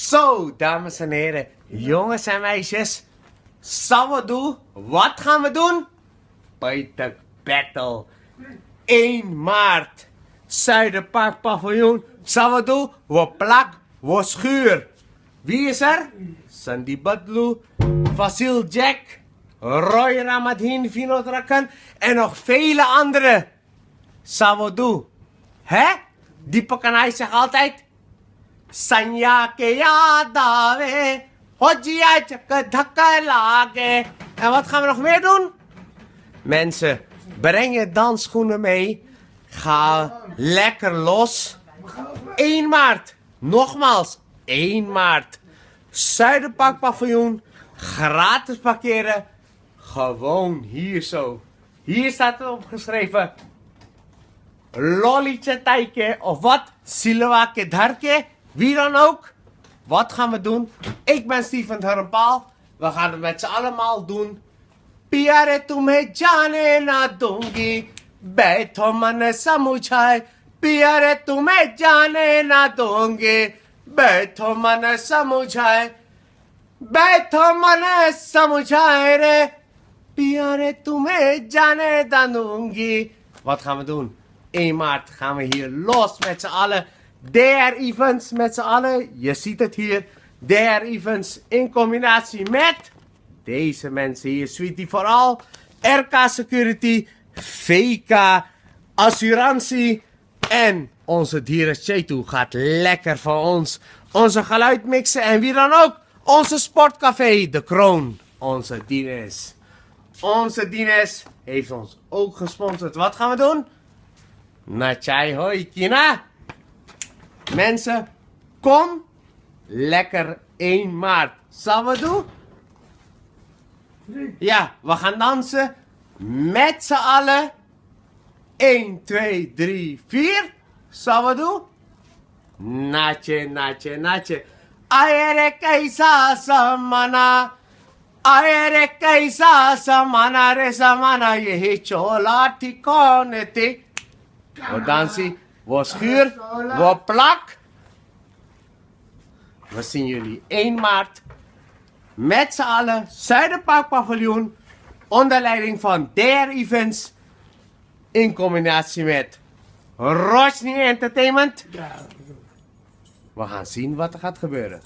Zo, dames en heren, jongens en meisjes. Sawadu, wat gaan we doen? Peuter Battle. 1 maart. Zuiderpark Paviljoen. Sawadu, we plak, we schuur. Wie is er? Sandy Badlu, Vasil Jack, Roy Ramadhin, Vinod Rakan en nog vele anderen. Sawadu. Hè? Deepak Kanai zegt altijd... Sanya ke yaad aave, hojja chak dhakka lage. En wat gaan we nog meer doen? Mensen, breng je dansschoenen mee. Ga lekker los. 1 maart. Nogmaals, 1 maart. Zuiderpark Paviljoen. Gratis parkeren. Gewoon hier zo. Hier staat het opgeschreven. Lollietje Taike of wat? Silwake Dharke. Wie dan ook. Wat gaan we doen? Ik ben Steven Harmpaal. We gaan het met z'n allemaal doen. Pyare tumhe jane na dungi. Baitho man samujhaye. Pyare tumhe jane na dungi. Baitho man samujhaye. Baitho man samujhaye re. Pyare tumhe jane na dungi. Wat gaan we doen? 1 maart gaan we hier los met z'n allen. DR Events met z'n allen. Je ziet het hier. DR Events in combinatie met deze mensen hier. Sweetie vooral. RK Security. VK Assurantie. En onze dieren Chetu gaat lekker voor ons. Onze geluid mixen. En wie dan ook. Onze sportcafé De Kroon. Onze Dines. Onze Dines heeft ons ook gesponsord. Wat gaan we doen? Nachai hoi kina. Mensen, kom lekker 1 maart. Sawadu? Ja, we gaan dansen met z'n allen. 1, 2, 3, 4. Sawadu? Nache, nache, nache. Aere kaisa samana. Aere kaisa samana re samana. Yehi chola tikone te. We dansen. We schuur, we plak. We zien jullie 1 maart. Met z'n allen. Zuiderpark Paviljoen. Onder leiding van DR Events. In combinatie met Roshni Entertainment. We gaan zien wat er gaat gebeuren.